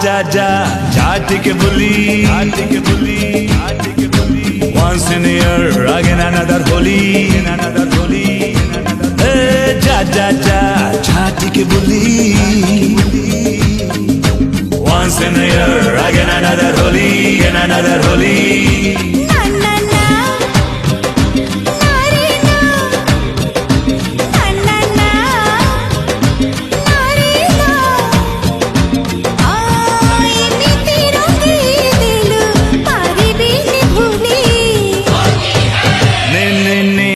ja, take a bully, take a bully, take a bully. Once in a year, again another holy, another holy. Hey, ja, take a bully. Once in a year, again another holy, and another holy.